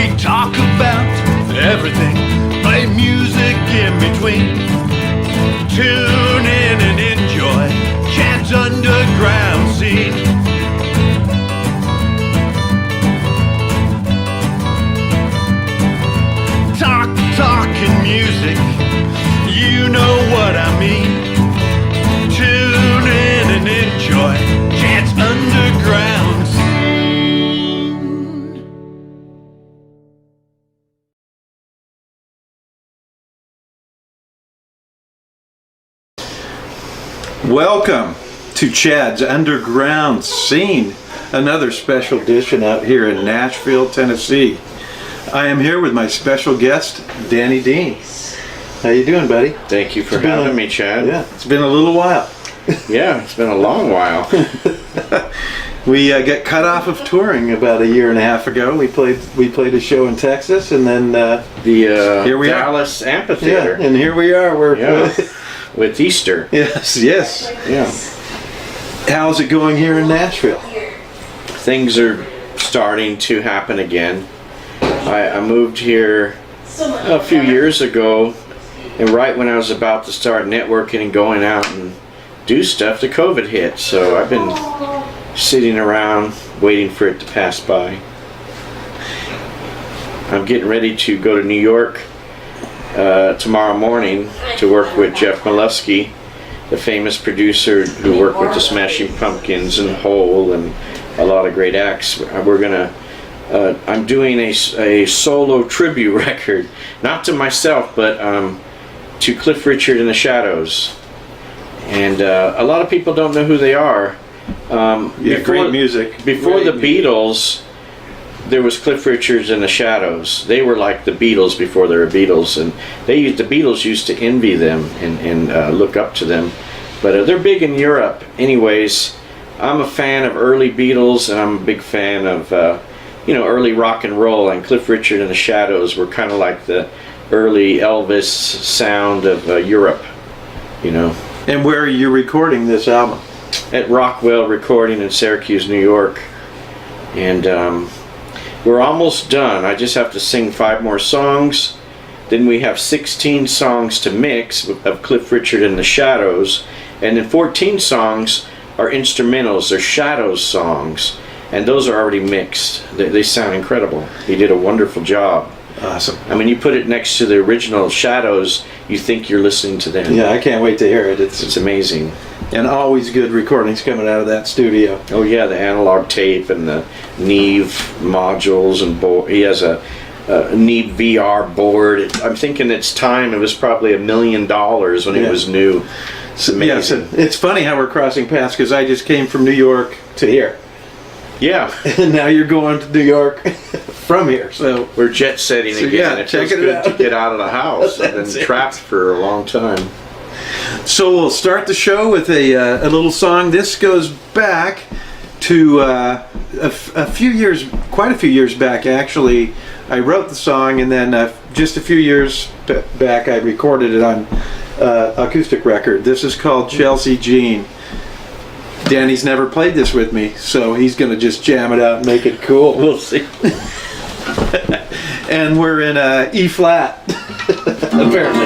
We talk about everything, play music in between. Tune in and enjoy Chad's underground scene. Talking music, you know what I mean. Tune in and enjoy Chad's underground scene. Welcome to Chad's Underground Scene, another special edition out here in Nashville, Tennessee. I am here with my special guest, Danny Dean. How you doing, buddy? Thank you for having me, Chad. Yeah, it's been a little while. Yeah, it's been a long while. We got cut off of touring about a year and a half ago. We played a show in Texas, and then The here we Dallas Amphitheater. Yeah, and here we are. We're With Easter. yes. Yeah. How's it going here in Nashville? Things are starting to happen again. I moved here a few years ago, and right when I was about to start networking and going out and do stuff, the COVID hit. So I've been sitting around waiting for it to pass by. I'm getting ready to go to New York tomorrow morning to work with Jeff Molesky, the famous producer who worked with the Smashing Pumpkins and Hole and a lot of great acts. I'm doing a solo tribute record, not to myself, but to Cliff Richard and the Shadows. And a lot of people don't know who they are. Great music. Before the Beatles, there was Cliff Richards and the Shadows. They were like the Beatles before they were Beatles, and the Beatles used to envy them and look up to them. But they're big in Europe. Anyways, I'm a fan of early Beatles, and I'm a big fan of early rock and roll. And Cliff Richard and the Shadows were kind of like the early Elvis sound of Europe, And where are you recording this album? At Rockwell Recording in Syracuse, New York. And we're almost done. I just have to sing 5 more songs. Then we have 16 songs to mix of Cliff Richard and the Shadows. And then 14 songs are instrumentals. They're Shadows songs. And those are already mixed. They sound incredible. He did a wonderful job. Awesome. I mean, you put it next to the original Shadows, you think you're listening to them. Yeah, I can't wait to hear it. It's amazing. And always good recordings coming out of that studio. Oh yeah, the analog tape and the Neve modules and board. He has a Neve VR board. I'm thinking its time, it was probably $1 million when it was new. It's amazing. Yeah, it's funny how we're crossing paths, because I just came from New York to here. Yeah. And now you're going to New York from here. So we're jet setting again. Yeah, it feels good to get out of the house. I've been trapped for a long time. So we'll start the show with a little song. This goes back to a few years, quite a few years back actually. I wrote the song, and then just a few years back I recorded it on acoustic record. This is called Chelsea Jean. Danny's never played this with me, so he's going to just jam it out and make it cool. We'll see. And we're in E flat, apparently.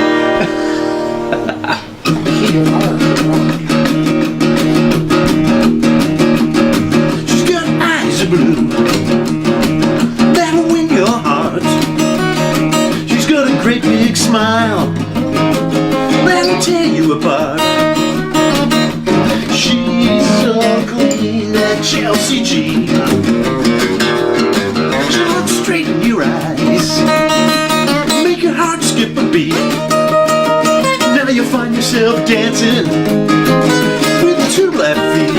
She's got eyes of blue that'll win your heart. She's got a great big smile that'll tear you apart. She's so clean, that Chelsea Jean. She looks straight in your eyes, make your heart skip a beat. Now you find yourself dancing with 2 left feet.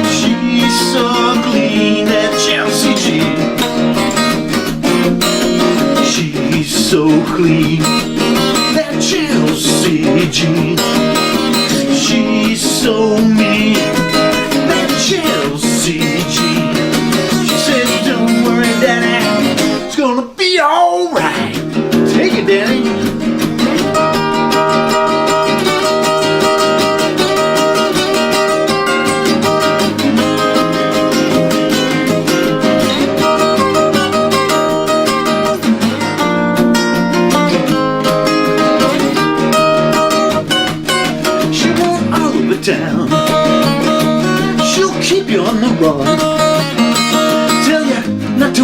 She's so clean, that Chelsea Jean. She's so clean, that Chelsea Jean. She's so mean, that Chelsea Jean. She said, don't worry, Daddy, it's gonna be alright. Take it, Danny.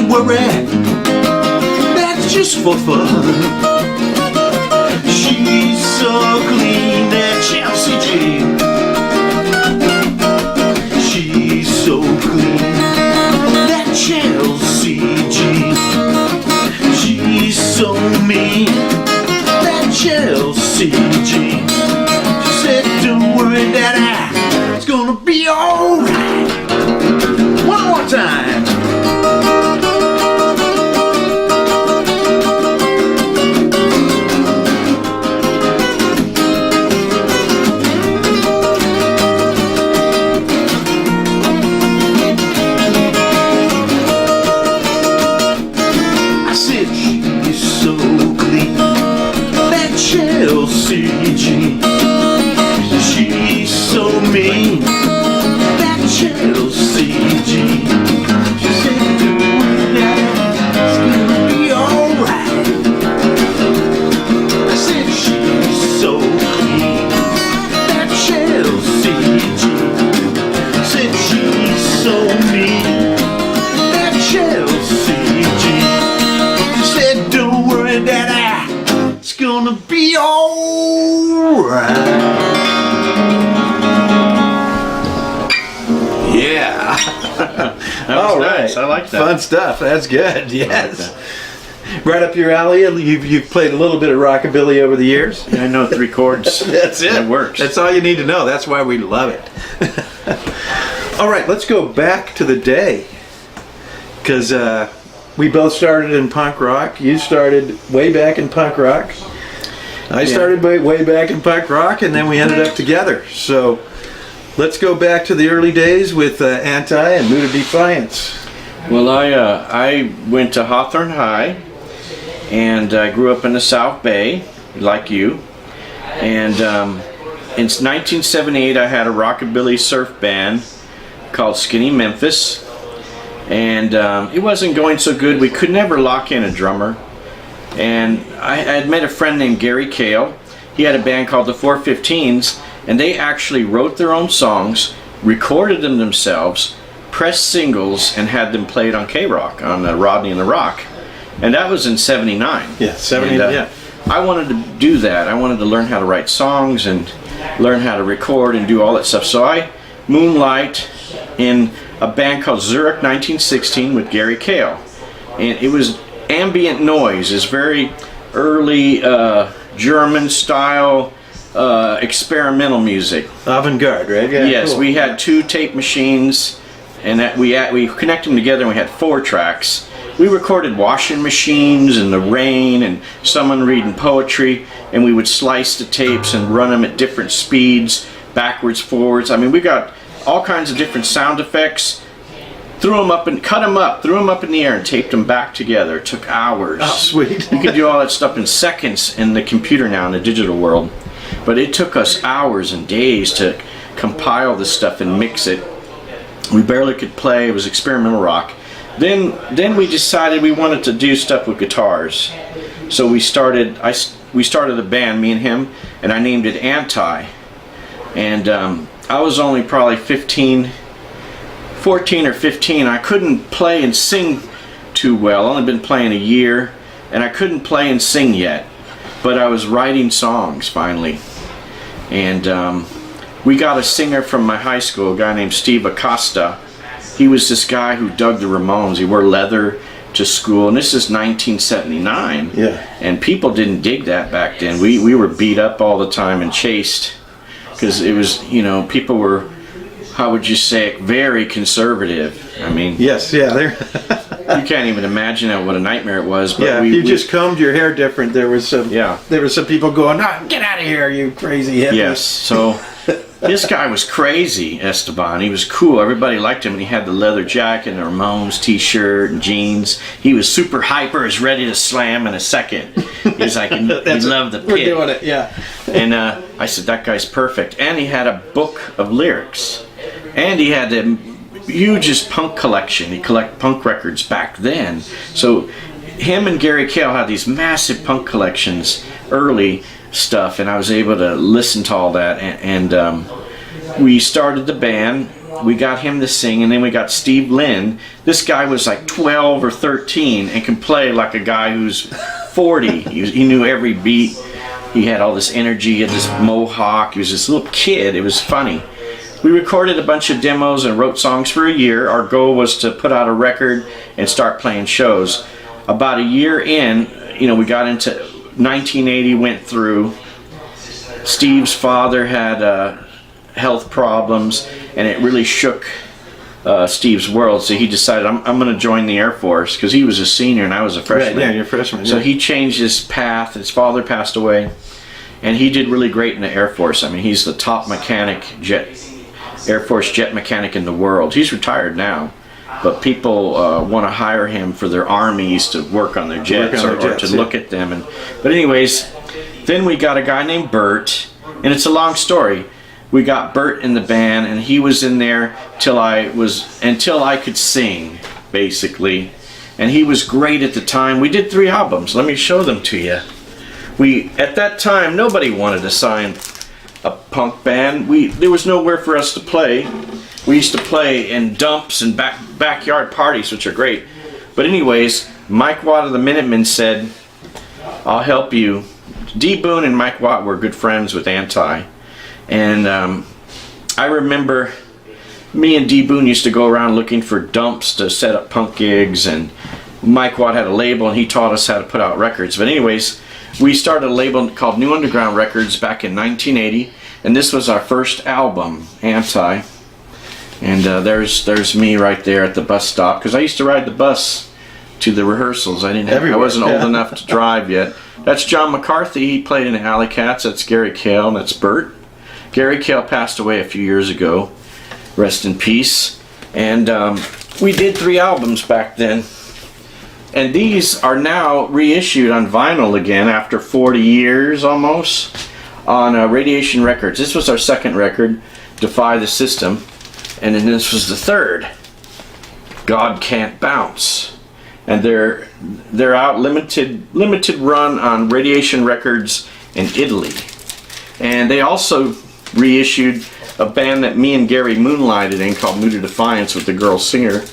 worry, that's just for fun. She's so clean, that Chelsea Jean. She's so clean, that Chelsea Jean. She's so mean, that Chelsea Jean. She said, don't worry, Daddy, it's gonna be alright. One more time. I said she's so clean, that Chelsea Jean. She's so mean, that Chelsea Jean. She said, don't worry, Daddy, it's gonna be alright. I said she's so clean, that Chelsea Jean. Said she's so mean, that Chelsea Jean. She said, don't worry, Daddy, it's gonna be alright. Yeah. All right. I like that. Fun stuff. That's good. Yes. Right up your alley. You've played a little bit of rockabilly over the years. I know 3 chords. That's it. It works. That's all you need to know. That's why we love it. All right, let's go back to the day. Because we both started in punk rock. You started way back in punk rock. I started way back in punk rock, and then we ended up together. So let's go back to the early days with Anti and Mood of Defiance. Well, I went to Hawthorne High, and I grew up in the South Bay, like you. And in 1978, I had a rockabilly surf band called Skinny Memphis, and it wasn't going so good. We could never lock in a drummer. And I had met a friend named Gary Cale. He had a band called the 415s, and they actually wrote their own songs, recorded them themselves, pressed singles, and had them played on K-Rock, on Rodney and the Rock. And that was in 79. Yeah, 79, yeah. I wanted to do that. I wanted to learn how to write songs and learn how to record and do all that stuff. So I moonlight in a band called Zurich 1916 with Gary Cale. And it was ambient noise. It's very early German style experimental music. Avant-garde, right? Yeah, Yes, cool. we had 2 tape machines, and that we connected them together, and we had 4 tracks. We recorded washing machines and the rain and someone reading poetry, and we would slice the tapes and run them at different speeds, backwards, forwards. I mean, we got all kinds of different sound effects. Threw them up and cut them up, threw them up in the air, and taped them back together. It took hours. Oh, sweet. You could do all that stuff in seconds in the computer now, in the digital world. But it took us hours and days to compile this stuff and mix it. We barely could play. It was experimental rock. Then we decided we wanted to do stuff with guitars. So we started a band, me and him, and I named it Anti. And I was only probably 14 or 15. I couldn't play and sing too well. I'd only been playing a year, and I couldn't play and sing yet. But I was writing songs finally. And we got a singer from my high school, a guy named Steve Acosta. He was this guy who dug the Ramones. He wore leather to school, and this is 1979. Yeah. And people didn't dig that back then. We were beat up all the time and chased, because it was, people were, how would you say it, very conservative. I mean, Yes, yeah. you can't even imagine what a nightmare it was. But Yeah, you just combed your hair different. There was some. Yeah. There were some people going, "No, get out of here, you crazy hippie." Yes, so this guy was crazy, Esteban. He was cool. Everybody liked him, and he had the leather jacket and the Ramones t-shirt and jeans. He was super hyper, was ready to slam in a second. He's like, he loved the pit. We're doing it, yeah. And I said, that guy's perfect. And he had a book of lyrics. And he had the hugest punk collection. He collected punk records back then. So him and Gary Cale had these massive punk collections, early stuff, and I was able to listen to all that. And we started the band, we got him to sing, and then we got Steve Lynn. This guy was like 12 or 13 and can play like a guy who's 40. He knew every beat. He had all this energy, he had this mohawk. He was this little kid. It was funny. We recorded a bunch of demos and wrote songs for a year. Our goal was to put out a record and start playing shows. About a year in, we got into 1980, went through. Steve's father had health problems, and it really shook Steve's world. So he decided, I'm going to join the Air Force, because he was a senior and I was a freshman. Right, yeah, you're a freshman. So yeah. he changed his path. His father passed away, and he did really great in the Air Force. I mean, he's the top Air Force jet mechanic in the world. He's retired now, but people want to hire him for their armies to work on their jets, or to look at them. But anyways, then we got a guy named Bert, and it's a long story. We got Bert in the band, and he was in there until I could sing, basically. And he was great at the time. We did 3 albums. Let me show them to you. At that time, nobody wanted to sign a punk band. There was nowhere for us to play. We used to play in dumps and backyard parties, which are great. But anyways, Mike Watt of the Minutemen said, I'll help you. D. Boone and Mike Watt were good friends with Anti. And I remember me and D. Boone used to go around looking for dumps to set up punk gigs, and Mike Watt had a label and he taught us how to put out records. But anyways, we started a label called New Underground Records back in 1980, and this was our first album, Anti. And there's me right there at the bus stop, because I used to ride the bus to the rehearsals. I wasn't old enough to drive yet. That's John McCarthy. He played in the Alley Cats. That's Gary Cale, and that's Bert. Gary Cale passed away a few years ago. Rest in peace. And we did 3 albums back then. And these are now reissued on vinyl again after 40 years almost on Radiation Records. This was our second record, Defy the System. And then this was the third, God Can't Bounce. And they're out limited run on Radiation Records in Italy. And they also reissued a band that me and Gary moonlighted in called Mood of Defiance with the girl singer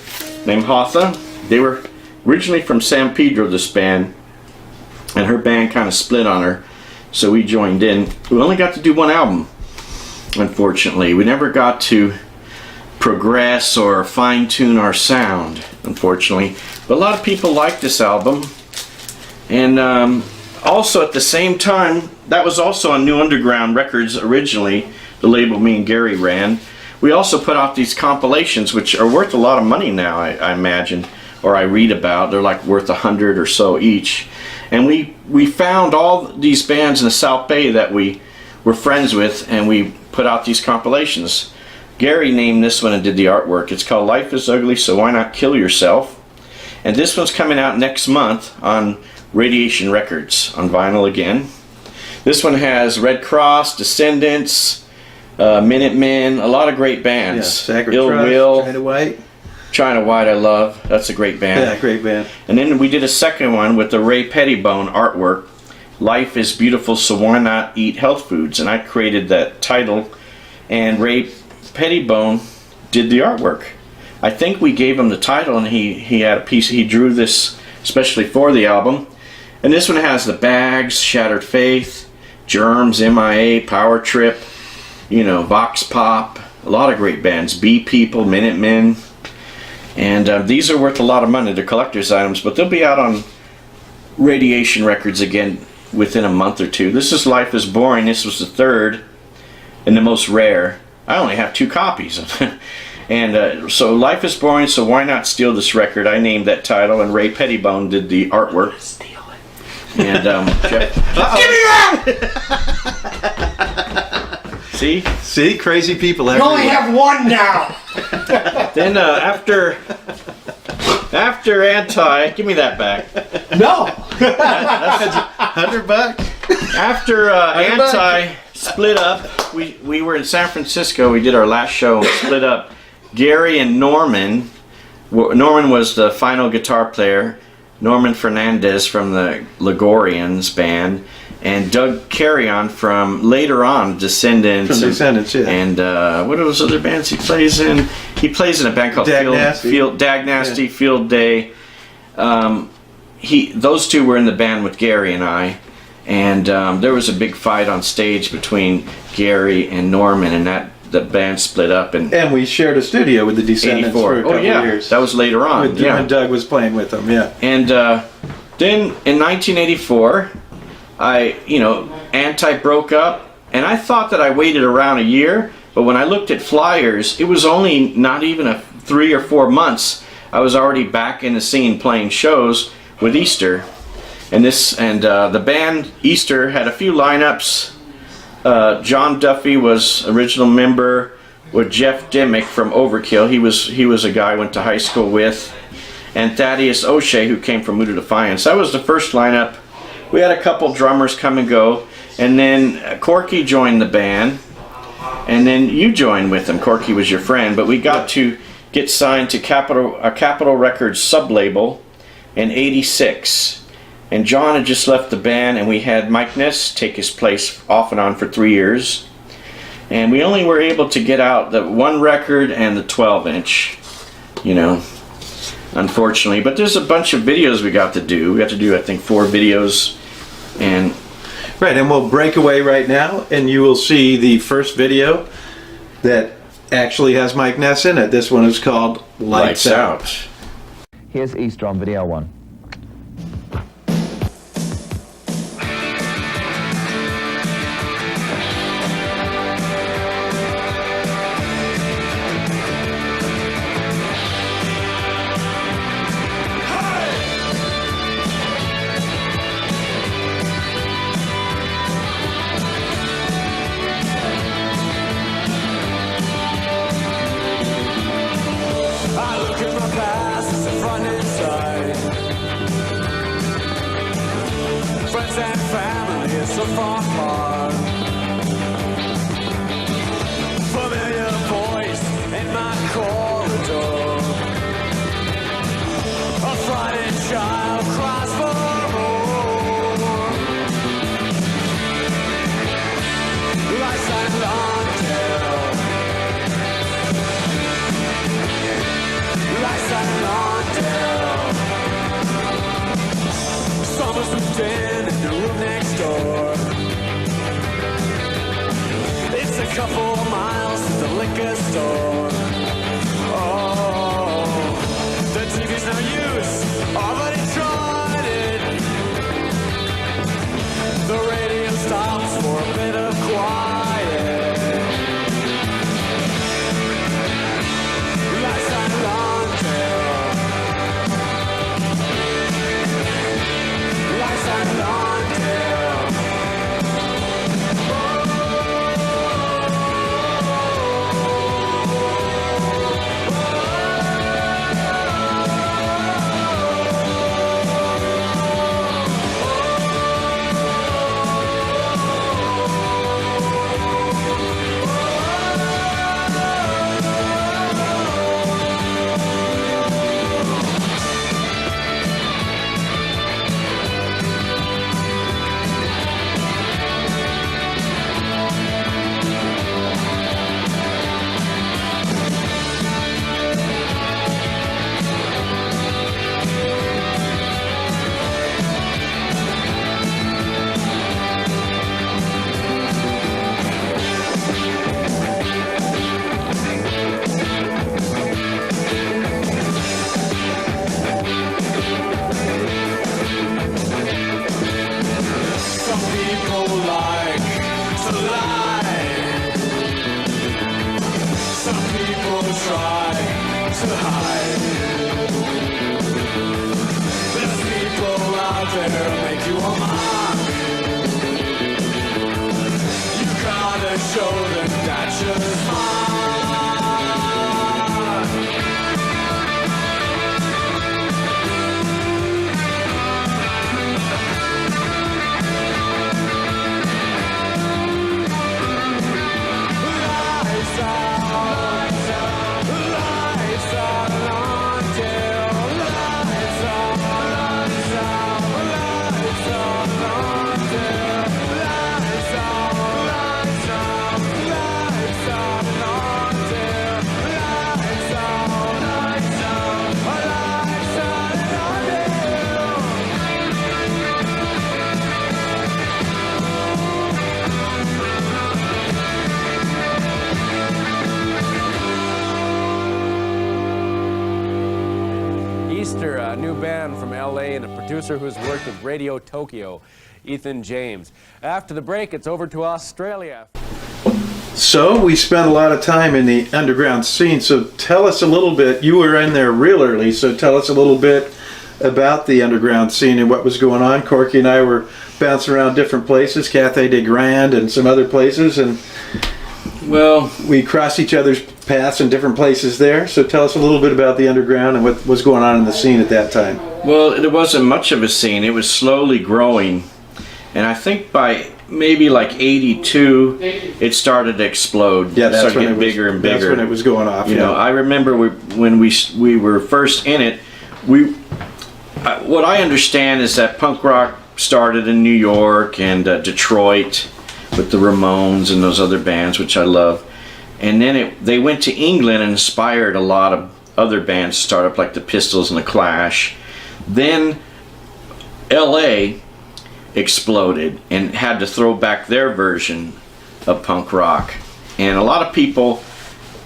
named Hotha. They were originally from San Pedro, this band, and her band kind of split on her, so we joined in. We only got to do 1 album, unfortunately. We never got to progress or fine-tune our sound, unfortunately. But a lot of people liked this album. And also at the same time, that was also on New Underground Records originally, the label me and Gary ran. We also put out these compilations, which are worth a lot of money now, I imagine, or I read about. They're like worth $100 or so each. And we found all these bands in the South Bay that we were friends with, and we put out these compilations. Gary named this one and did the artwork. It's called Life is Ugly, So Why Not Kill Yourself? And this one's coming out next month on Radiation Records on vinyl again. This one has Red Cross, Descendants, Minutemen, a lot of great bands. Yeah, Ill Trust, Will, China White. China White, I love. That's a great band. Yeah, great band. And then we did a second one with the Ray Pettibone artwork. Life is Beautiful, So Why Not Eat Health Foods? And I created that title, and Ray Pettibone did the artwork. I think we gave him the title, and he had a piece. He drew this especially for the album. And this one has the Bags, Shattered Faith, Germs, MIA, Power Trip, Vox Pop, a lot of great bands, Bee People, Minutemen. And these are worth a lot of money. They're collector's items, but they'll be out on Radiation Records again within a month or 2. This is Life is Boring. This was the third and the most rare. I only have 2 copies. And so Life is Boring, So Why Not Steal This Record? I named that title, and Ray Pettibone did the artwork. Steal it. And Jeff, give me that! See, crazy people You everywhere. only have 1 now. Then after Anti, give me that back. No. $100. After Anti split up, we were in San Francisco. We did our last show and split up. Gary and Norman was the final guitar player. Norman Fernandez from the Ligorians band, and Doug Carrion from later on Descendants. From Descendants, yeah. And what are those other bands he plays in? He plays in a band called Dag Nasty. Dag Nasty, Yeah. Field Day. Those two were in the band with Gary and I, and there was a big fight on stage between Gary and Norman, and the band split up in And we shared a studio with the Descendants 84. for a couple Oh yeah, of years. that was later on. When Doug was playing with them, yeah. And then in 1984, Anti broke up, and I thought that I waited around a year, but when I looked at flyers, it was only not even 3 or 4 months. I was already back in the scene playing shows with Easter, and the band Easter had a few lineups. John Duffy was original member with Jeff Dimmick from Overkill. He was a guy I went to high school with, and Thaddeus O'Shea, who came from Muda Defiance. That was the first lineup. We had a couple drummers come and go, and then Corky joined the band, and then you joined with him. Corky was your friend, but we got to get signed to Capitol Records sub-label in '86. And John had just left the band, and we had Mike Ness take his place off and on for 3 years. And we only were able to get out the 1 record and the 12-inch, unfortunately. But there's a bunch of videos we got to do. We got to do, I think, 4 videos. And Right, and we'll break away right now, and you will see the first video that actually has Mike Ness in it. This one is called Lights Out. Here's Easter on video 1. I look at my past, it's the front and side. Friends and family, it's so far apart. Familiar voice in my corridor. A frightened child cries for more. Lights and lantern. Lights and lantern. Someone's moved in the room next door. It's a couple miles to the liquor store. Oh, the TV's no use. Already tried it. The radio stops for a bit of quiet. Lights and lantern. Lights and lantern. Some people like to lie. Some people try to hide. There's people out there who make you a mock. You gotta show them that you're smart. Lights out, lights out until lights out, lights out, lights out. a new band from LA and a producer who's worked with Radio Tokyo, Ethan James. After the break, it's over to Australia. So we spent a lot of time in the underground scene. So tell us a little bit. You were in there real early, so tell us a little bit about the underground scene and what was going on. Corky and I were bouncing around different places, Cathay de Grande and some other places, and Well, we crossed each other's paths in different places there. So tell us a little bit about the underground and what was going on in the scene at that time. well, there wasn't much of a scene. It was slowly growing, and I think by maybe like '82, it started to explode. Yeah, It that's started when it getting was bigger and bigger. That's when it was going off. You know, I remember when we were first in it, what I understand is that punk rock started in New York and Detroit with the Ramones and those other bands, which I love. And then they went to England and inspired a lot of other bands to start up, like the Pistols and the Clash. Then LA exploded and had to throw back their version of punk rock. And a lot of people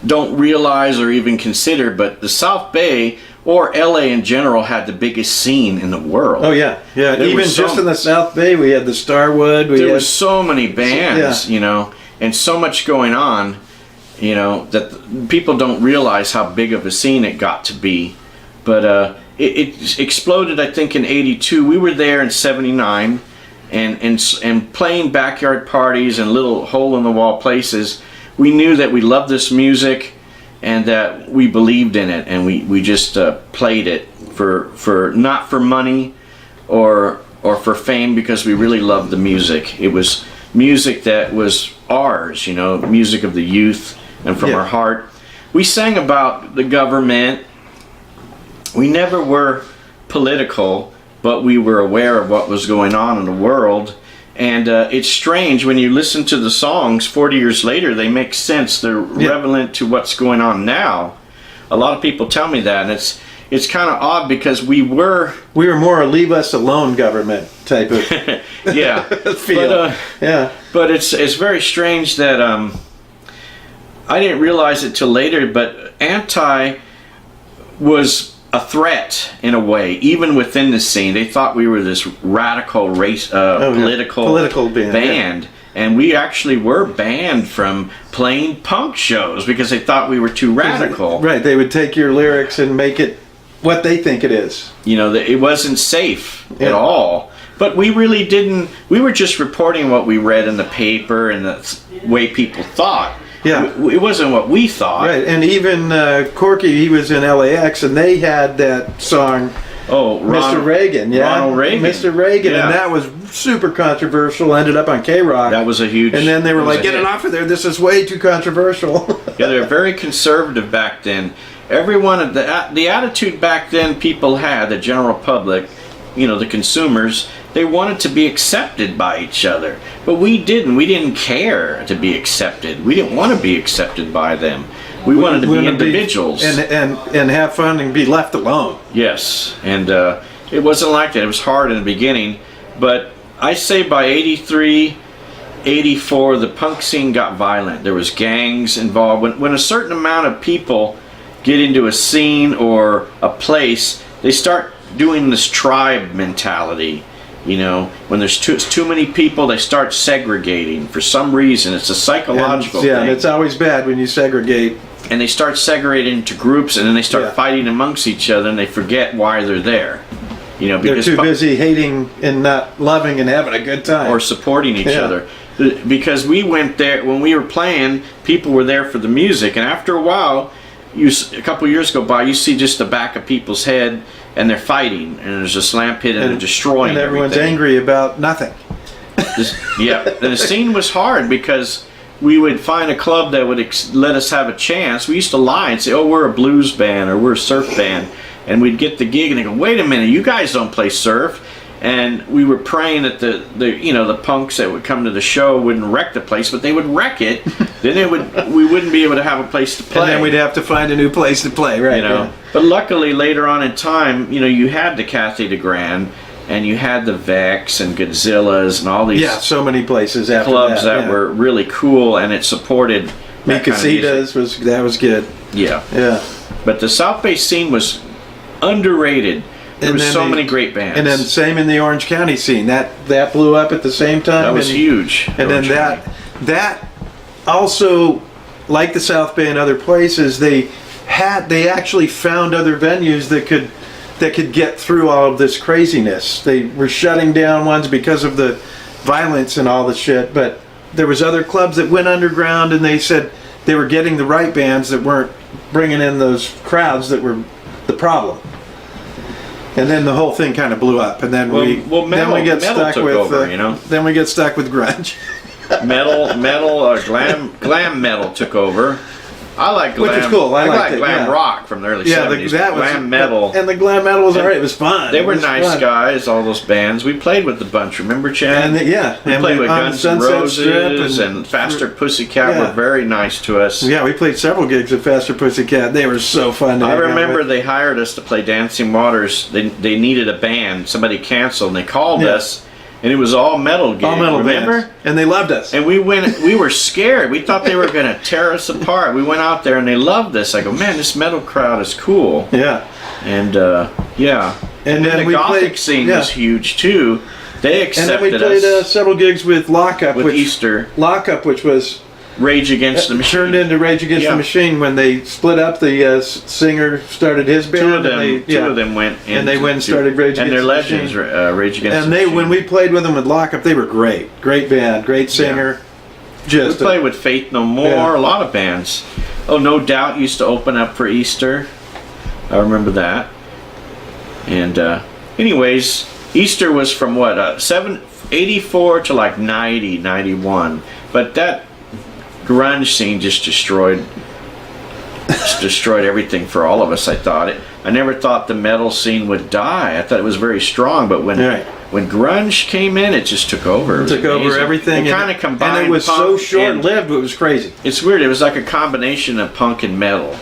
don't realize or even consider, but the South Bay or LA in general had the biggest scene in the world. Oh yeah, yeah. There Even was just some- in the South Bay, we had the Starwood. There was so many bands, you know, and so much going on, you know, that people don't realize how big of a scene it got to be. But it exploded, I think, in '82. We were there in '79, and playing backyard parties and little hole-in-the-wall places. We knew that we loved this music and that we believed in it, and we just played it for not for money or for fame, because we really loved the music. It was music that was ours, you know, music of the youth and from our heart. We sang about the government. We never were political, but we were aware of what was going on in the world. And it's strange when you listen to the songs 40 years later, they make sense. They're relevant to what's going on now. A lot of people tell me that, and it's kind of odd because we were more a leave us alone government type of yeah feel. But it's very strange that I didn't realize it till later, but anti was a threat in a way, even within the scene. They thought we were this radical race, political band. And we actually were banned from playing punk shows because they thought we were too radical. Right, they would take your lyrics and make it what they think it is. You know, it wasn't safe at all. But we really didn't, we were just reporting what we read in the paper and the way people thought. Yeah. It wasn't what we thought. Right, and even Corky, he was in LAX, and they had that song, Mr. Reagan. Yeah, Ronald Reagan. Mr. Reagan, and that was super controversial, ended up on K-Rock. That was a huge... And then they were like, get it off of there, this is way too controversial. Yeah, they were very conservative back then. Everyone, the attitude back then people had, the general public, you know, the consumers, they wanted to be accepted by each other. But we didn't. We didn't care to be accepted. We didn't want to be accepted by them. We wanted to be individuals. And have fun and be left alone. Yes, and it wasn't like that. It was hard in the beginning. But I say by '83, '84, the punk scene got violent. There was gangs involved. When a certain amount of people get into a scene or a place, they start doing this tribe mentality. You know, when there's too many people, they start segregating for some reason. It's a psychological thing. And it's always bad when you segregate. And they start segregating into groups, and then they start fighting amongst each other, and they forget why they're there. You know, because they're too busy hating and not loving and having a good time. Or supporting each other. Because we went there, when we were playing, people were there for the music, and after a while, a couple years go by, you see just the back of people's head, and they're fighting, and there's a slam pit, and they're destroying and everyone's everything. angry about nothing. The scene was hard because we would find a club that would let us have a chance. We used to lie and say, oh, we're a blues band or we're a surf band, and we'd get the gig and they go, wait a minute, you guys don't play surf. And we were praying that the punks that would come to the show wouldn't wreck the place, but they would wreck it. Then we wouldn't be able to have a place to play. And then we'd have to find a new place to play, right? You know. But luckily, later on in time, you know, you had the Cathay de Grande, and you had the Vex and Godzillas and all these so many places after clubs that were really cool, and it supported Mi Casitas was good. Yeah. Yeah. But the South Bay scene was underrated. There was then so they- many great bands. And then same in the Orange County scene. That blew up at the same time. that was and, huge. And then Orange County. that also, like the South Bay and other places, they actually found other venues that could get through all of this craziness. They were shutting down ones because of the violence and all the shit, but there was other clubs that went underground, and they said they were getting the right bands that weren't bringing in those crowds that were the problem. And then the whole thing kind of blew up, and then Well, we get metal stuck took with over, you know? Then we get stuck with grunge. Glam metal took over. I like glam. Which is cool. I liked it, glam yeah. rock from the early Yeah, 70s. that was Glam metal. and the glam metal was alright. It was fun. They It were was nice fun. guys, all those bands. We played with a bunch, remember, Chad? And we and played with on Guns N' Sunset Strip Roses and Faster Pussycat Yeah. were very nice to us. Yeah, we played several gigs at Faster Pussycat. They were so fun. To I hang out remember with. they hired us to play Dancing Waters. They needed a band. Somebody canceled, and they called Yeah. us, and it was all metal gigs. all metal remember? bands, and they loved us. And we were scared. We thought they were going to tear us apart. We went out there and they loved us. I go, man, this metal crowd is cool. Yeah, And yeah. And then the we Gothic played- scene yeah. was huge too. They and then we accepted played us several gigs with Lockup, with which Easter. Lockup, which was Rage Against the Machine. turned into Rage Against Yeah. the Machine when they split up. The singer started his band. Two of them, and they, two of them went And they into- wend and started Rage and Against they're the legends. Machine. Rage Against And the they, Machine. when we played with them with Lockup, they were great. Great band, great singer. we Just played with Faith No More, Yeah. a lot of bands. Oh, No Doubt used to open up for Easter. I remember that. And anyways, Easter was from what 84 to like 90, 91. But that grunge scene just destroyed everything for all of us. I never thought the metal scene would die. I thought it was very strong, but Right. when grunge came in, it just took over. It was took over amazing. everything. It and- kind of combined. and it was so punk and- short-lived. It was crazy. It's weird. It was like a combination of punk and metal.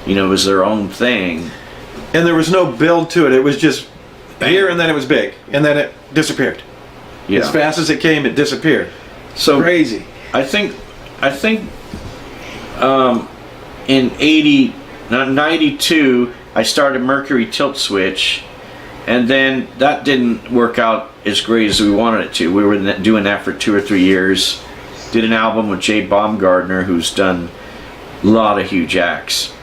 You know, it was their own thing. And there was no build to it. It was just here, and then it was big, and then it disappeared. Yeah. As fast as it came, it disappeared. So Crazy. I think in 92 I started Mercury Tilt Switch, and then that didn't work out as great as we wanted it to. We were doing that for 2 or 3 years. Did an album with Jay Baumgartner, who's done a lot of huge acts.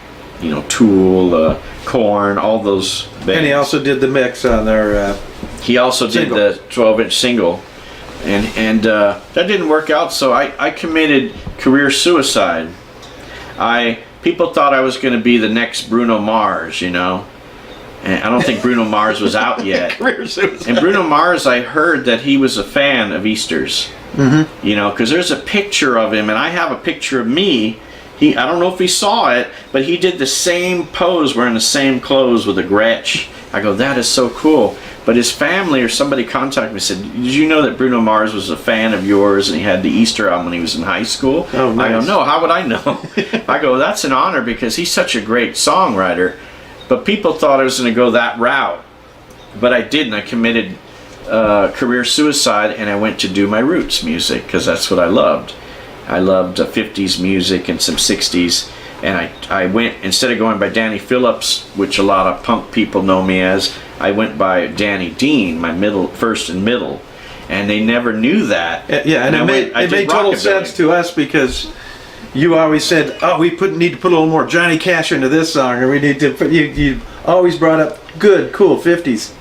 You know, Tool, Korn, all those bands. And he also did the mix on their. He also did Single. the 12-inch single, and that didn't work out. So I committed career suicide. People thought I was going to be the next Bruno Mars, you know, and I don't think Bruno Mars was out yet. And Bruno Mars, I heard that he was a fan of Easter's, you know, because there's a picture of him, and I have a picture of me. I don't know if he saw it, but he did the same pose, wearing the same clothes with a Gretsch. I go, that is so cool. But his family or somebody contacted me and said, did you know that Bruno Mars was a fan of yours and he had the Easter album when he was in high school? Oh, nice. I go, no, how would I know? I go, that's an honor because he's such a great songwriter. But people thought I was going to go that route. But I didn't. I committed career suicide, and I went to do my roots music because that's what I loved. I loved 50s music and some 60s. And I went, instead of going by Danny Phillips, which a lot of punk people know me as, I went by Danny Dean, my first and middle. And they never knew that. Yeah, and I it did made total rockabilly. sense to us because you always said, "Oh, we need to put a little more Johnny Cash into this song," or we need to put. You always brought up good, cool '50s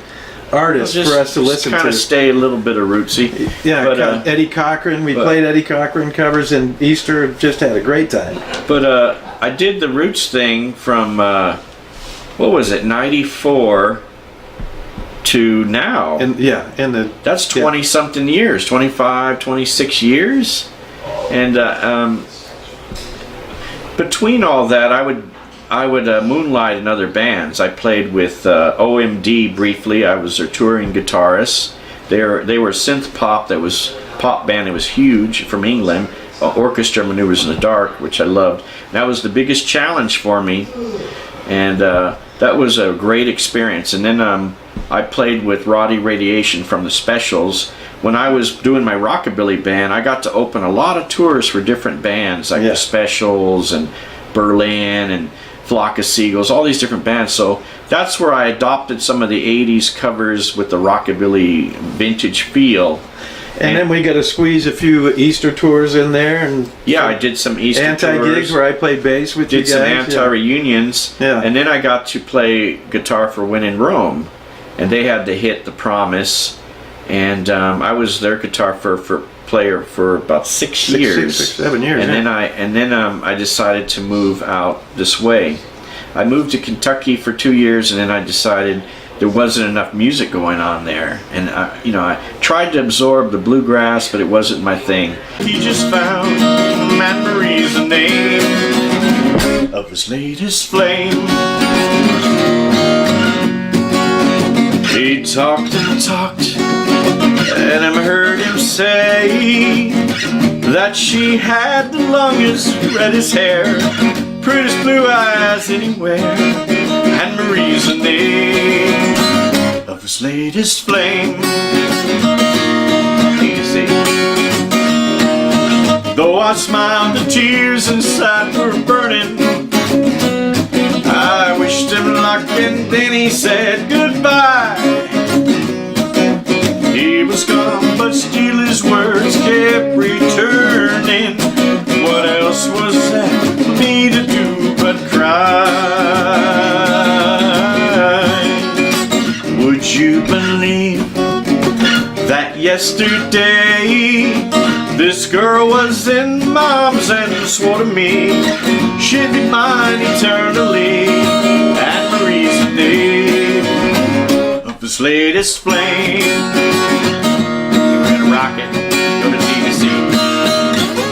artists for us to listen kind to. of stay a little bit of rootsy. Yeah, but, Eddie Cochran. We but- played Eddie Cochran covers in Easter. Just had a great time. But I did the roots thing from what was it, 94 to now. And That's 20 something years, 25, 26 years. And between all that, I would moonlight in other bands. I played with OMD briefly. I was their touring guitarist. They were synth pop pop band that was huge from England. Orchestra Maneuvers in the Dark, which I loved. That was the biggest challenge for me, and that was a great experience. And then I played with Roddy Radiation from the Specials. When I was doing my rockabilly band, I got to open a lot of tours for different bands, like Yeah. the Specials and Berlin and Flock of Seagulls, all these different bands. So that's where I adopted some of the 80s covers with the rockabilly vintage feel. And then we got to squeeze a few Easter tours in there, and Yeah, I did some Easter anti-gigs tours. where I played bass with you Did guys. some anti-reunions. Yeah. And then I got to play guitar for When in Rome. And they had the hit The Promise. And I was their guitar player for about 6 years. 7 years. And yeah. then I decided to move out this way. I moved to Kentucky for 2 years, and then I decided there wasn't enough music going on there. And I tried to absorb the bluegrass, but it wasn't my thing. He just found Matt Marie's the name of his latest flame. He talked and talked, and I heard him say that she had the longest, reddest hair, prettiest blue eyes anywhere, and Marie's the name of his latest flame. Easy. Though I smiled, the tears inside were burning. I wished him luck, and then he said goodbye. He was gone, but still his words kept returning. What else was there for me to do but cry? Would you believe that yesterday this girl was in my arms and swore to me she'd be mine eternally? And Marie's the name of his latest flame. We're gonna rock it. Go to Tennessee.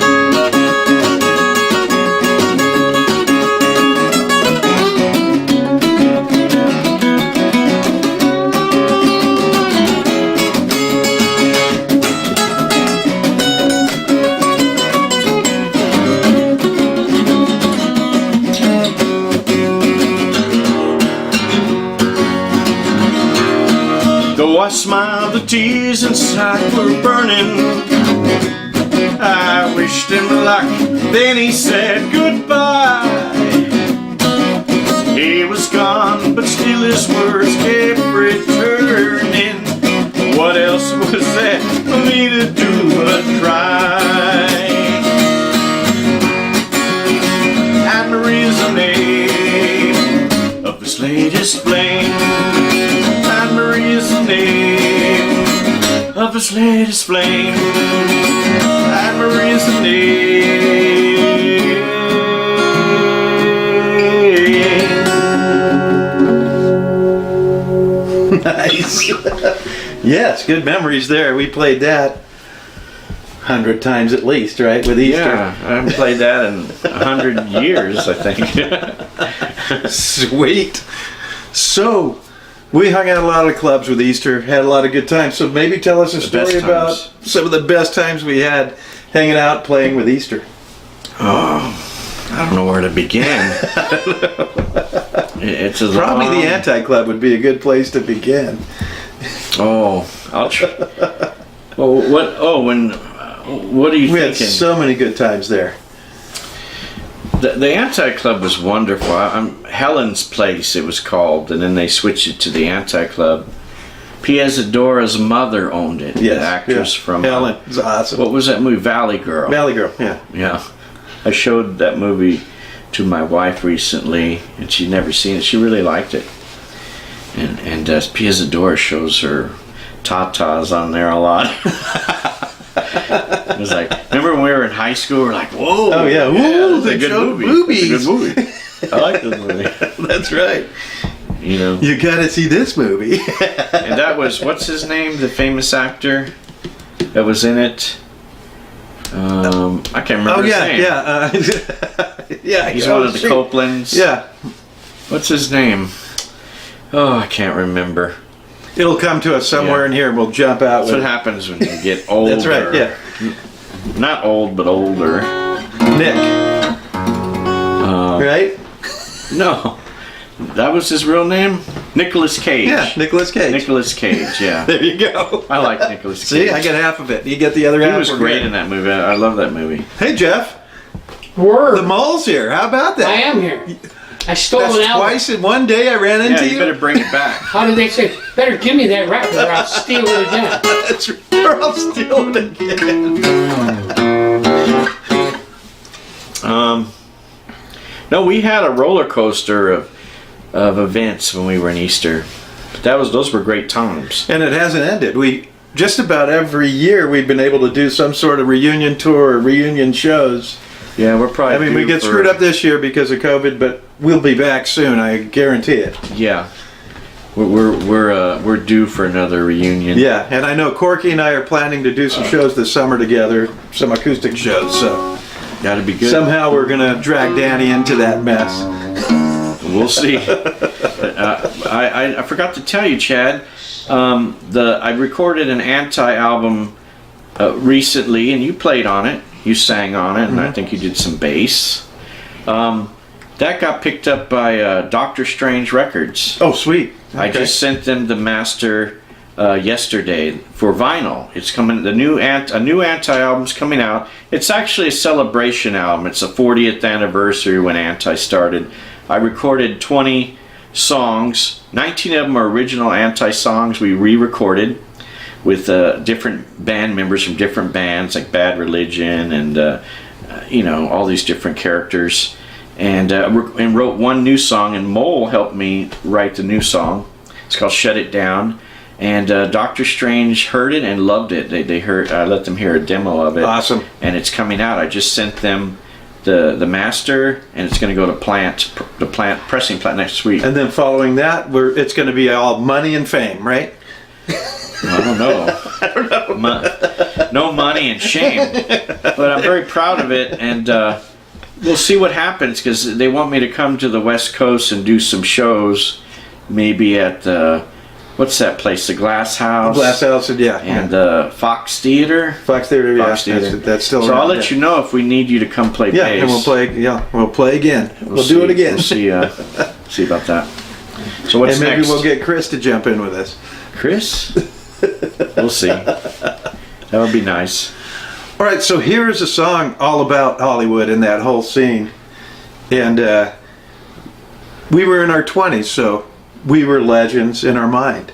Though I smiled, the tears inside were burning. I wished him luck, then he said goodbye. He was gone, but still his words kept returning. What else was there for me to do but cry? Anne Marie's the name of his latest flame. Anne Marie is the name of his latest flame. Anne Marie is the name. Nice. Yes, good memories there. We played that 100 times at least, right? With Easter. Yeah, I haven't played that in 100 years, I think. Sweet. So, we hung out a lot of clubs with Easter, had a lot of good times. So maybe tell us a best story about times. some of the best times we had hanging out playing with Easter. Oh, I don't know where to begin. It's a Probably long- the Anti-Club would be a good place to begin. Oh, I'll try. Oh, what? Oh, when? What are you We had thinking? so many good times there. The Anti-Club was wonderful. Helen's Place, it was called, and then they switched it to the Anti-Club. Pia Zadora's mother owned it. Yes, the actress yeah. from Helen. It's awesome. what was that movie? Valley Girl. Valley Girl, yeah. Yeah, I showed that movie to my wife recently, and she'd never seen it. She really liked it. And Pia Zadora shows her tatas on there a lot. It was like, remember when we were in high school? We're like, whoa! Oh, yeah. Ooh, that's a they good showed movie. boobies. That's a good movie. I like this movie. That's right. You know, You gotta see this movie. and that was what's his name, the famous actor that was in it. I can't remember Oh, his yeah, name. yeah. Yeah, He's oh, one of the shoot. Copelands. Yeah. What's his name? Oh, I can't remember. It'll come to us somewhere Yeah. in here. We'll jump out That's with what happens when you get older. That's right, yeah. Not old, but older. Nick. Right? No, that was his real name. Nicolas Cage. Yeah, Nicolas Cage. Nicolas Cage. Yeah, There you go. I like Nicolas Cage. See, I get half of it. You get the other He half. was We're great good. in that movie. I love that movie. Hey, Jeff. Word. The mole's here. How about that? I am here. I stole That's an album. twice in one day I ran Yeah, into you you. better bring it back. How did they say? Better give me that record or I'll steal it again. That's or I'll steal it again. No, we had a roller coaster of events when we were in Easter. But those were great times. And it hasn't ended. We just about every year we've been able to do some sort of reunion tour or reunion shows. Yeah, we're probably. I mean, we due get for- screwed up this year because of COVID, but we'll be back soon. I guarantee it. Yeah, we're due for another reunion. Yeah, and I know Corky and I are planning to do some shows this summer together, some acoustic shows. So That'd be good. somehow we're gonna drag Danny into that mess. We'll see. I forgot to tell you, Chad. I recorded an Anti album recently, and you played on it. You sang on it, and I think you did some bass. That got picked up by Dr. Strange Records. Oh, sweet. I just sent them the master yesterday for vinyl. It's coming. A new Anti album's coming out. It's actually a celebration album. It's the 40th anniversary when Anti started. I recorded 20 songs. 19 of them are original Anti songs we re-recorded with different band members from different bands like Bad Religion and all these different characters. And wrote one new song, and Mole helped me write the new song. It's called Shut It Down. And Dr. Strange heard it and loved it. They heard. I let them hear a demo of it. Awesome. And it's coming out. I just sent them the master, and it's going to go to the pressing plant next week. And then following that, it's going to be all money and fame, right? I don't know. No money and shame. But I'm very proud of it, and we'll see what happens, because they want me to come to the West Coast and do some shows, maybe at what's that place? The Glass House. Glass House, yeah. And Fox Theater. Fox Theater, yeah. Fox Theater. That's still So around, I'll let you know if we need you to come play Yeah, bass. and we'll play. Yeah, we'll play again. We'll do it again. We'll see. See about that. So what's And maybe next? we'll get Chris to jump in with us. Chris. We'll see. That would be nice. All right, so here's a song all about Hollywood and that whole scene. And we were in our 20s, so we were legends in our mind.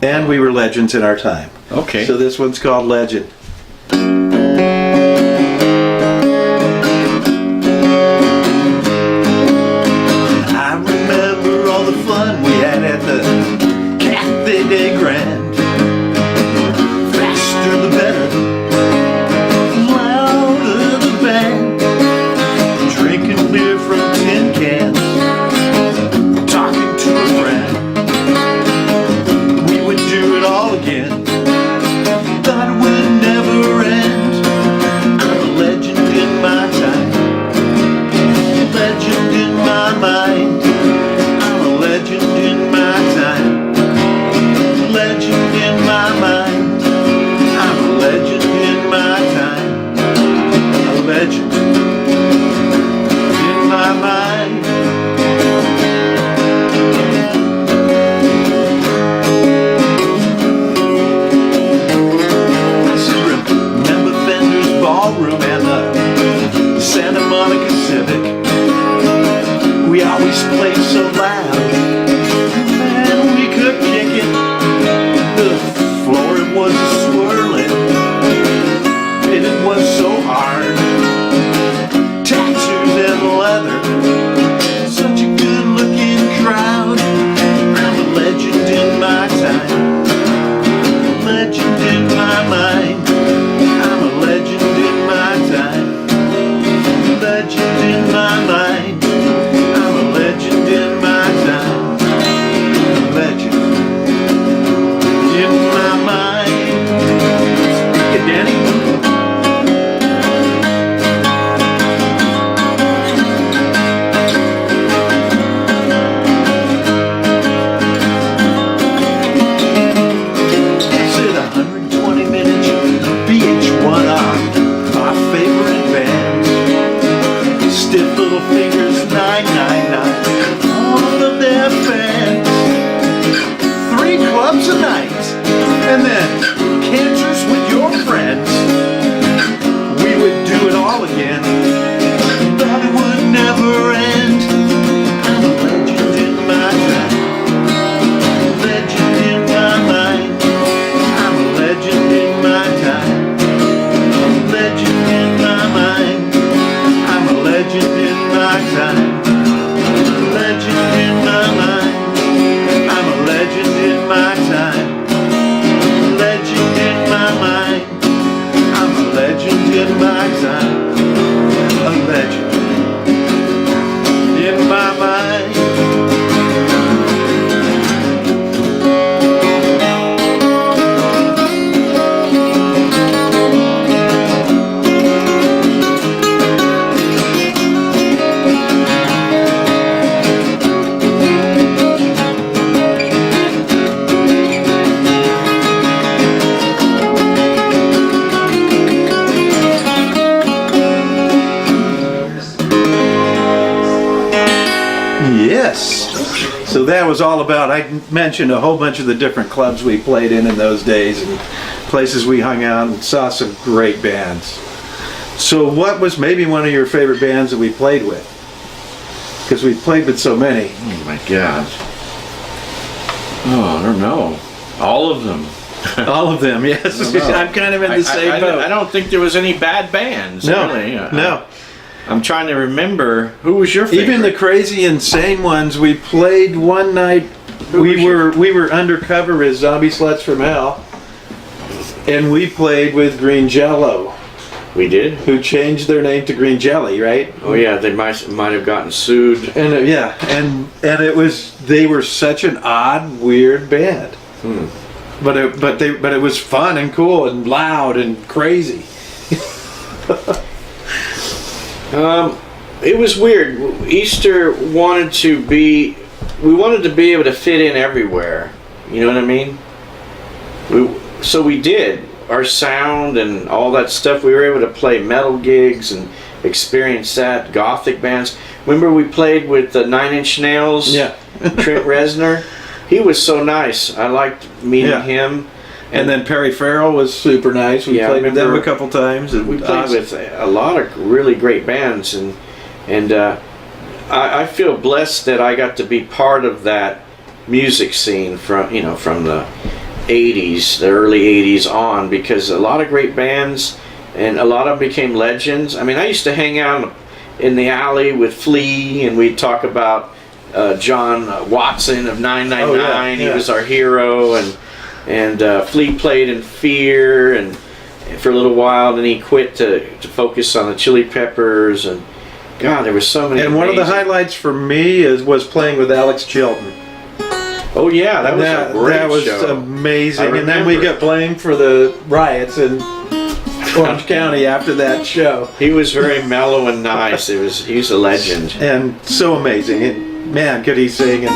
And we were legends in our time. Okay. So this one's called Legend. I remember all the fun we had at the Cafe de Grand. Faster the better, louder the band. Drinking beer from tin cans, talking to a friend. We would do it all again. Thought it would never end. I'm a legend in my time, legend in my mind. I'm a legend in my time, legend in my mind. I'm a legend in my time, a legend in my mind. I still remember Fender's Ballroom and the Santa Monica Civic. We always played so loud, and we could kick it. The floor, it was swirling, and it was so hard. Tattoos and leather, such a good looking crowd. I'm a legend in my time, legend in my mind. I'm a legend in my time, legend in my mind. I'm a legend in my time, legend in my mind. Hey, Danny. Said 120 minutes, VH1R, my favorite band. Stiff Little Fingers, 999, all of their fans. 3 clubs a night, and then cancers with your friends. We would do it all again. Thought it would never end. So that was all about, I mentioned a whole bunch of the different clubs we played in those days and places we hung out and saw some great bands. So what was maybe one of your favorite bands that we played with? Because we played with so many. Oh my God. Oh, I don't know. All of them. All of them, yes. I'm kind of in the same boat. I don't think there was any bad bands. No, really. no. I'm trying to remember, who was your favorite? Even the crazy, insane ones. We played one night. We were undercover as Zombie Sluts from Hell, and we played with Green Jello, We did? who changed their name to Green Jelly, right? Oh yeah, they might have gotten sued. And and it was, they were such an odd, weird band. But it was fun and cool and loud and crazy. It was weird. Easter wanted to be, we wanted to be able to fit in everywhere. You know what I mean? So we did. Our sound and all that stuff, we were able to play metal gigs and experience that, gothic bands. Remember we played with the Nine Inch Nails? Yeah. Trent Reznor? He was so nice. I liked meeting Yeah. him. And then Perry Farrell was super nice. We Yeah, played with them remember- a couple times. And We played with a lot of really great bands, and I feel blessed that I got to be part of that music scene from the 80s, the early 80s on, because a lot of great bands and a lot of them became legends. I mean, I used to hang out in the alley with Flea, and we'd talk about John Watson of 999. Oh, yeah, He yeah. was our hero, and Flea played in Fear and for a little while, then he quit to focus on the Chili Peppers, and God, there were so many. And one of the amazing- highlights for me was playing with Alex Chilton. Oh yeah, that was a great that was show. amazing. I And then we remember. got blamed for the riots in Orange County after that show. He was very mellow and nice. He's a legend. And so amazing. And man, could he sing.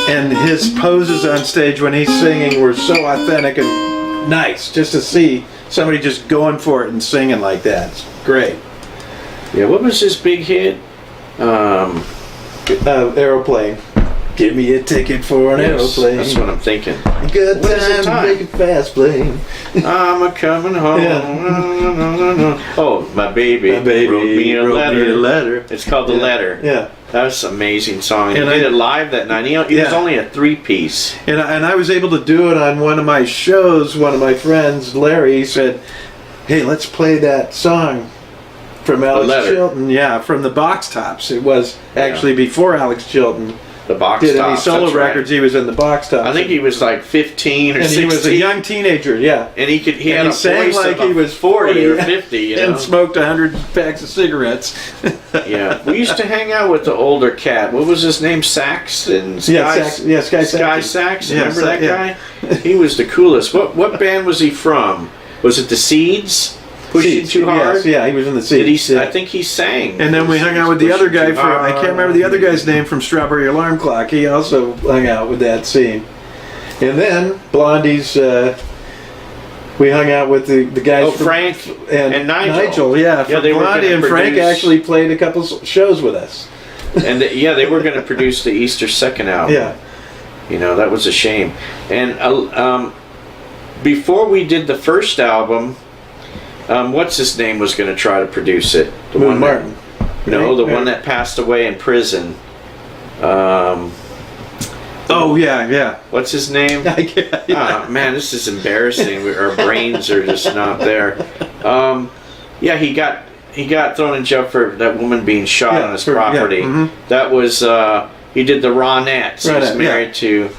And his poses on stage when he's singing were so authentic and nice. Just to see somebody just going for it and singing like that. It's great. Yeah, what was his big hit? Aeroplane. Give me a ticket for an Yes, aeroplane. that's what I'm thinking. Good What is the time, time? make it fast plane. I'm a coming home. Yeah. Oh, my baby, My baby wrote me a wrote letter. me a letter. It's called The Letter. Yeah. That's an amazing song. And he did I- it live that night. It was Yeah. only a 3-piece. And I was able to do it on one of my shows. One of my friends, Larry, said, "Hey, let's play that song from Alex Letter. Chilton." Yeah, from the Box Tops. It was actually before Alex Chilton The Box did any Tops, solo that's right. records. He was in the Box Tops. I think he was like 15 or and 16. he was a young teenager. Yeah. and he And had he a sang voice like of a he was 40 or 40, 50, you know. and smoked 100 packs of cigarettes. Yeah, we used to hang out with the older cat. What was his name? Saxon. Yeah, Sky Sky Saxon. Saxon. Yeah, Remember that yeah. guy? He was the coolest. What band was he from? Was it the Seeds? Pushing Seeds, Too Hard. Yes, yeah, he was in the Did Seeds. he? yeah. I think he sang. And then we hung out with the other guy Pushing Too from, I can't remember the other guy's name from Strawberry Alarm Clock. He also hung out with that scene. And then Blondie's, we hung out with the guys Oh, from Frank and Nigel. yeah. Yeah, they were Blondie gonna and Frank produce- actually played a couple shows with us. And they were going to produce the Easter second album. Yeah. You know, that was a shame. And before we did the first album, what's his name was going to try to produce it? The Moon one that- Martin. No, the Right? one that passed away in prison. Oh, yeah. What's his name? I can't- Ah, man, this is embarrassing. Our brains are just not there. Yeah, he got thrown in jail for that woman being shot Yeah, on his yeah, property. mhm. That was he did the Ronettes. He's Ronettes, yeah. married to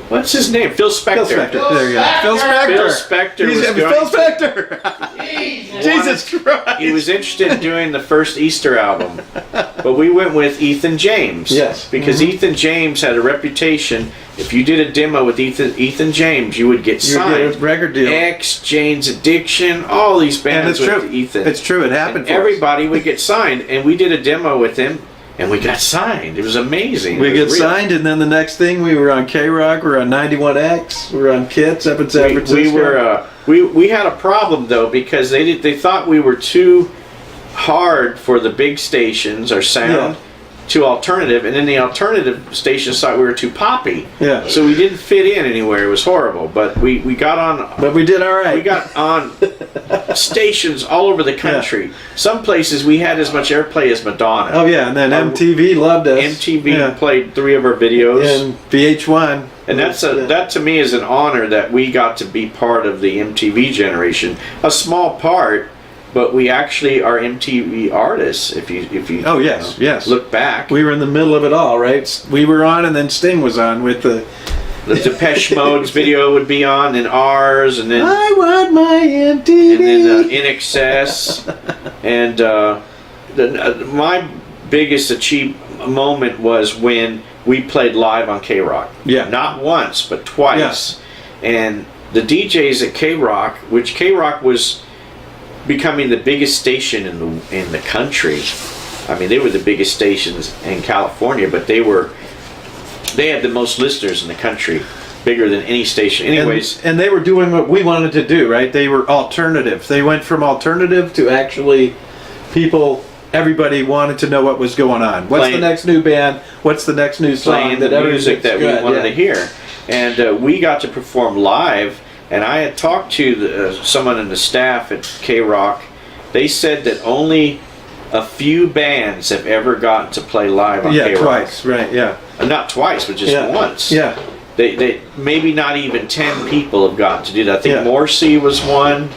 what's his name? Phil Spector. Phil Spector. There you go. Phil Spector. Phil Spector He's was Phil going. Spector. Jesus Christ. He was interested in doing the first Easter album, but we went with Ethan James. Yes. because Ethan James had a reputation. If you did a demo with Ethan James, you would get You signed. get a record deal. X, Jane's Addiction, all these And bands it's with true. Ethan. It's true. It happened And for us. everybody would get signed, and we did a demo with him, and we got signed. It was amazing. We It get was real. signed, and then the next thing we were on K-Rock, we were on 91X, we were on Kits up in San Francisco. We were we had a problem though because they thought we were too hard for the big stations, our sound, to alternative, and then the alternative stations thought we were too poppy. Yeah. So we didn't fit in anywhere. It was horrible. But we got on. But we did all right. We got on stations all over the country. Some places we had as much airplay as Madonna. Oh yeah, and then MTV loved us. MTV played 3 of our videos. And VH1. And that to me is an honor that we got to be part of the MTV generation. A small part, but we actually are MTV artists. If you Oh yes, yes. look back, We were in the middle of it all, right? We were on, and then Sting was on with the Depeche Mode's video would be on, and ours, and then I want my MTV. and then In Excess, and my biggest moment was when we played live on K-Rock. Yeah. Not once, but twice. And the DJs at K-Rock, which K-Rock was becoming the biggest station in the country. I mean, they were the biggest stations in California, but they had the most listeners in the country, bigger than any station. Anyways, and they were doing what we wanted to do, right? They were alternative. They went from alternative to actually everybody wanted to know what was going on. What's Playing- the next new band? What's the next new song playing the music that we wanted to hear. And we got to perform live, and I had talked to someone in the staff at K-Rock. They said that only a few bands have ever gotten to play live on K-Rock. Twice, right, yeah. Not twice, but just once. Yeah. They maybe not even 10 people have gotten to do that. I think Yeah. Morrissey was one,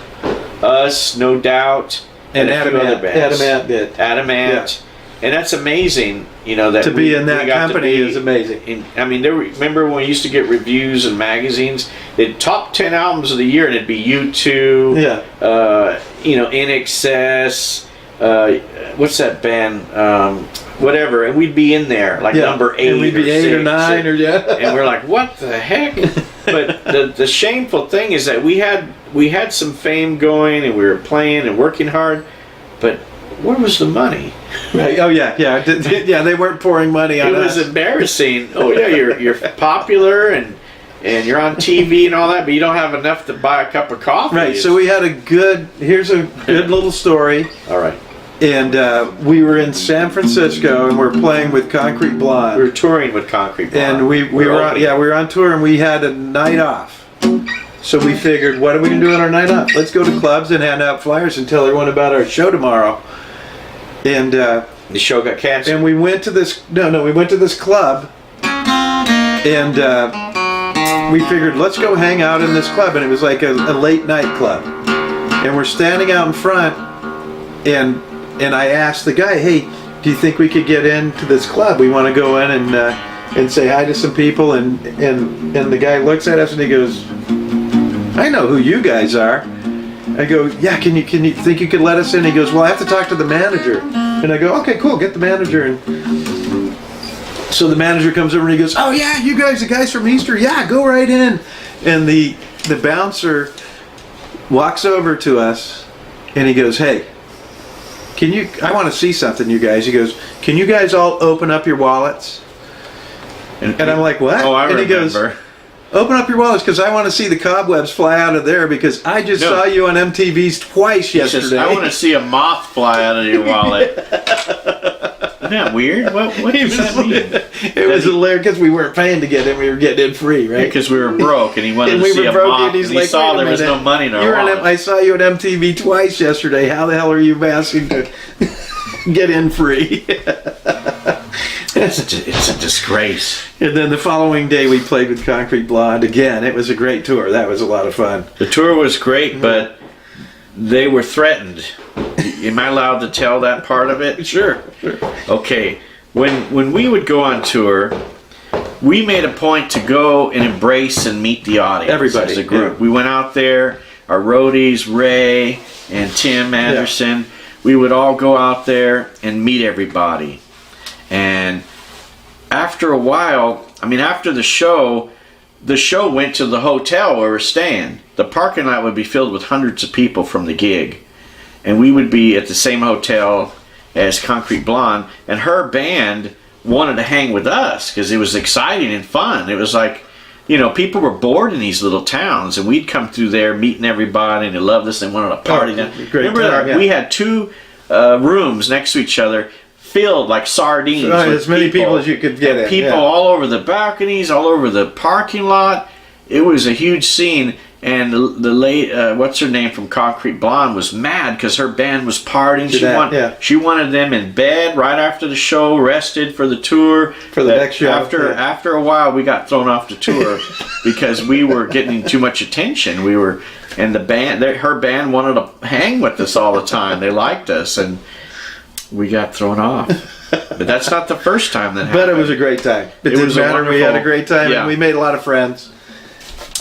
us, No Doubt, And a few other bands. Adamant did. Adamant. And that's amazing, that To be in that we got to company be is amazing. I mean, remember when we used to get reviews in magazines? They'd top 10 albums of the year, and it'd be U2, In Excess, what's that band? Whatever, and we'd be in there, like number 8 and we'd be 8 or 6, 9 or and we're like, what the heck? But the shameful thing is that we had some fame going, and we were playing and working hard, but where was the money? Right. Oh yeah. They weren't pouring money on It was us. embarrassing. Oh yeah, you're popular and you're on TV and all that, but you don't have enough to buy a cup of coffee. Right. So we had here's a good little story. All right. And we were in San Francisco, and we're playing with Concrete Blonde. We were touring with Concrete Blonde. And we were on tour, and we had a night off. So we figured, what are we gonna do on our night off? Let's go to clubs and hand out flyers and tell everyone about our show tomorrow. And the show got canceled. and we went to this we went to this club, and we figured, let's go hang out in this club, and it was like a late night club. And we're standing out in front, and I asked the guy, hey, do you think we could get into this club? We want to go in and say hi to some people. And the guy looks at us and he goes, I know who you guys are. I go, yeah, can you think you could let us in? He goes, well, I have to talk to the manager. And I go, okay, cool, get the manager. And so the manager comes over and he goes, oh yeah, you guys, the guys from Easter, yeah, go right in. And the bouncer walks over to us and he goes, hey, I want to see something, you guys. He goes, can you guys all open up your wallets? And I'm like, what? Oh, I and remember. he goes, open up your wallets because I want to see the cobwebs fly out of there because I just saw you on MTV's twice He says, yesterday. I want to see a moth fly out of your wallet. Isn't that weird? What does that mean? It was hilarious because we weren't paying to get in; we were getting in free, right? Because we were broke and he wanted And to we see were a broke, moth and he's and he like, saw "Wait a there was minute. no money in You're our on wallet. I saw you at MTV twice yesterday. How the hell are you asking to get in free?" It's a disgrace. And then the following day, we played with Concrete Blonde again. It was a great tour. That was a lot of fun. The tour was great, but they were threatened. Am I allowed to tell that part of it? Sure. Okay. When we would go on tour, we made a point to go and embrace and meet the audience. Everybody, as a group. yeah. We went out there, our roadies, Ray and Tim Anderson, we would all go out there and meet everybody. And after a while, after the show went to the hotel where we're staying. The parking lot would be filled with hundreds of people from the gig. And we would be at the same hotel as Concrete Blonde, and her band wanted to hang with us because it was exciting and fun. It was like, people were bored in these little towns, and we'd come through there meeting everybody, and they loved us and wanted to party. Great time, yeah. We had 2 rooms next to each other filled like sardines. Right, with as many people as you could get and in, people yeah. all over the balconies, all over the parking lot. It was a huge scene. And the late, what's her name from Concrete Blonde was mad because her band was partying. She wanted them in bed right after the show, rested for the tour. For the next show. After a while, we got thrown off the tour because we were getting too much attention. And the band, her band wanted to hang with us all the time. They liked us, and we got thrown off. But that's not the first time that happened. But it was a great time. It was didn't a matter. We had a great time, yeah. and we made a lot of friends.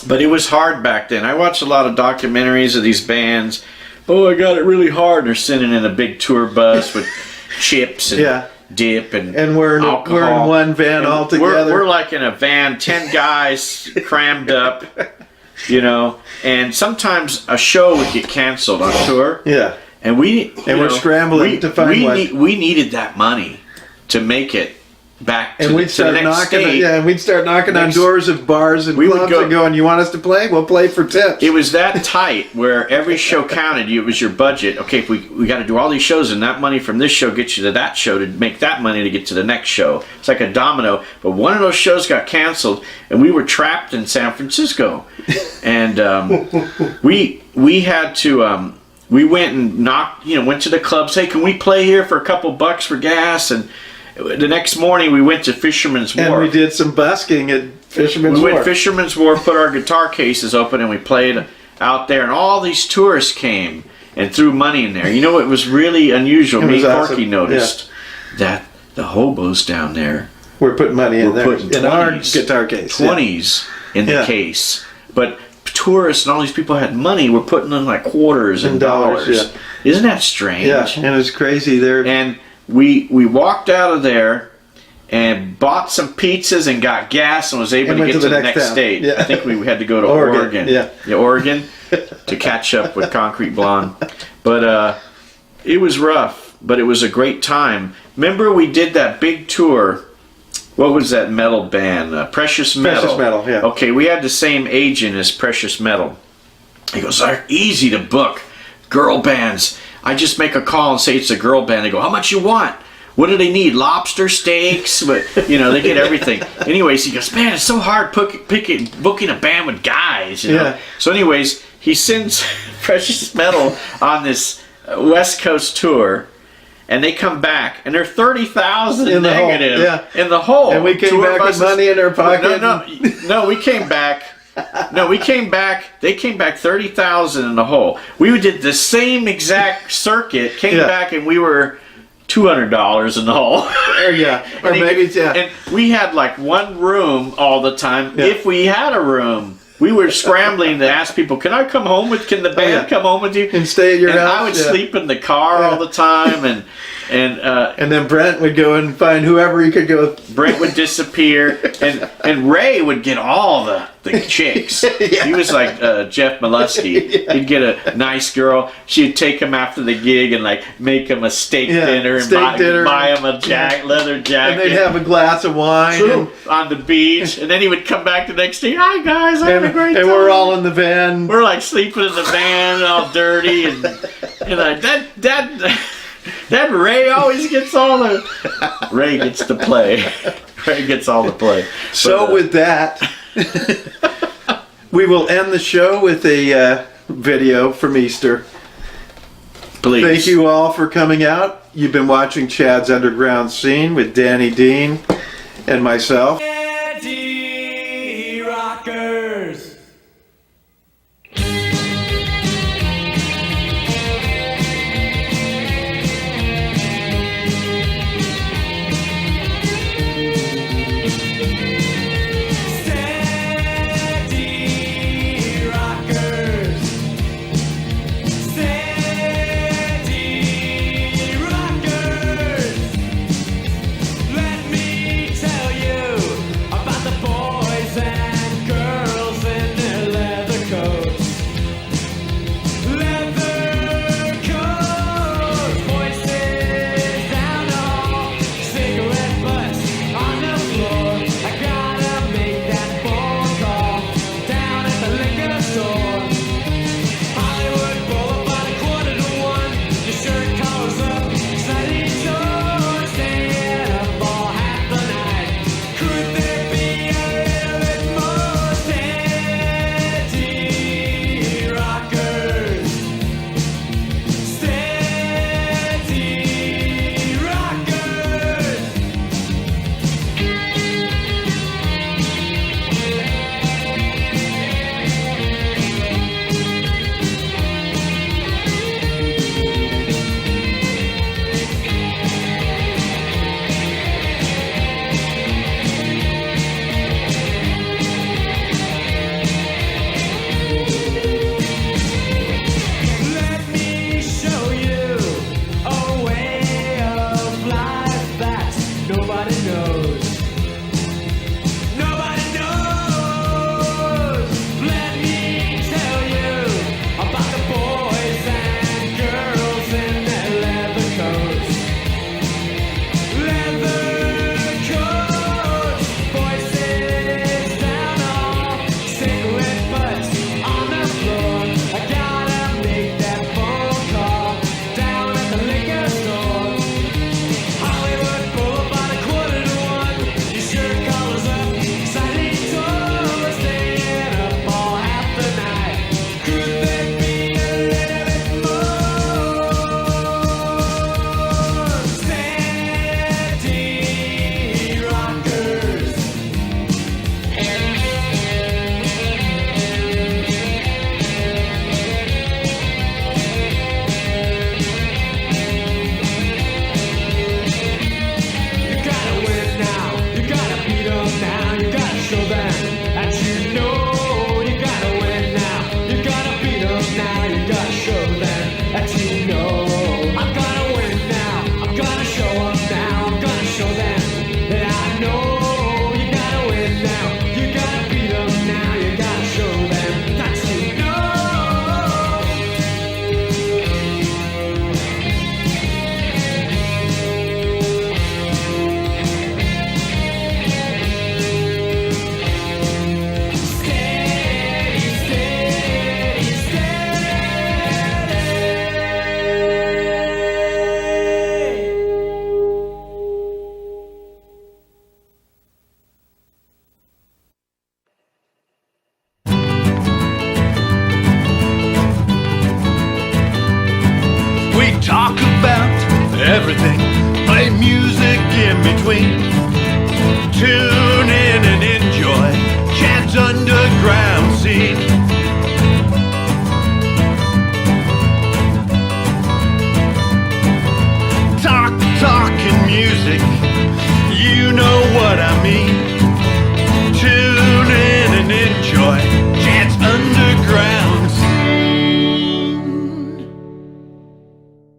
But it was hard back then. I watched a lot of documentaries of these bands. Oh, I got it really hard. They're sitting in a big tour bus with chips and dip and we're alcohol. in one van And all together. We're like in a van, 10 guys crammed up, you know. And sometimes a show would get canceled on tour. Yeah. And we're scrambling to find one. We needed that money to make it back to, and we'd to the start next knocking. state. Yeah, and we'd start knocking on doors of bars and We would clubs go- and going, "You want us to play? We'll play for tips." It was that tight where every show counted. It was your budget. Okay, if we got to do all these shows, and that money from this show gets you to that show to make that money to get to the next show. It's like a domino. But one of those shows got canceled, and we were trapped in San Francisco. And we had to. We went and knocked. Went to the clubs. Hey, can we play here for a couple bucks for gas? And the next morning we went to Fisherman's Wharf. And we did some busking at Fisherman's We Wharf. went Fisherman's Wharf, put our guitar cases open, and we played out there. And all these tourists came and threw money in there. You know, it was really unusual. It Me was and awesome. Corky noticed that the hobos down there We're putting money in were there putting in our 20s, guitar case. 20s in the Yeah. case. But tourists and all these people had money were putting in like quarters and And dollars, dollars. Isn't that strange? Yeah, and it's crazy there. And we walked out of there and bought some pizzas and got gas and was able And to went get to the next town. state. Yeah. I think we had to go to Oregon, Oregon. yeah. Oregon to catch up with Concrete Blonde. But it was rough, but it was a great time. Remember we did that big tour. What was that metal band? Precious Metal. Precious Metal, yeah. Okay, we had the same agent as Precious Metal. He goes, they're easy to book. Girl bands. I just make a call and say it's a girl band. They go, how much you want? What do they need? Lobster steaks? But they get everything. Anyways, he goes, man, it's so hard booking a band with guys. Yeah. So anyways, he sends Precious Metal on this West Coast tour. And they come back, and they're 30,000 In the hole, negative yeah. in the hole. And we came Tour back with buses. money in our pocket. No, we came back. No, we came back. They came back 30,000 in the hole. We did the same exact circuit. Came Yeah. back, and we were $200 in the hole. Yeah, or maybe And we had like one room all the time. Yeah. If we had a room, we were scrambling to ask people, "Can I come home with? Can the band yeah. come home with you?" And stay at your and house, I would yeah. sleep in the car all the time, and And then Brent would go and find whoever he could go. Brent would disappear, and Ray would get all the chicks. He was like Jeff Molesky. He'd get a nice girl. She'd take him after the gig and like make him a steak dinner and buy him a leather jacket. And they'd have a glass of wine. And, on the beach, and then he would come back the next day. Hi guys, I had a great time. and we're all in the van. We're like sleeping in the van, all dirty, and like that Ray always gets all the. Ray gets to play. Ray gets all the play. So with that, we will end the show with a video from Easter. Please. Thank you all for coming out. You've been watching Chad's Underground Scene with Danny Dean and myself. Rockers. Steady rockers. Steady rockers. Let me tell you. tune in.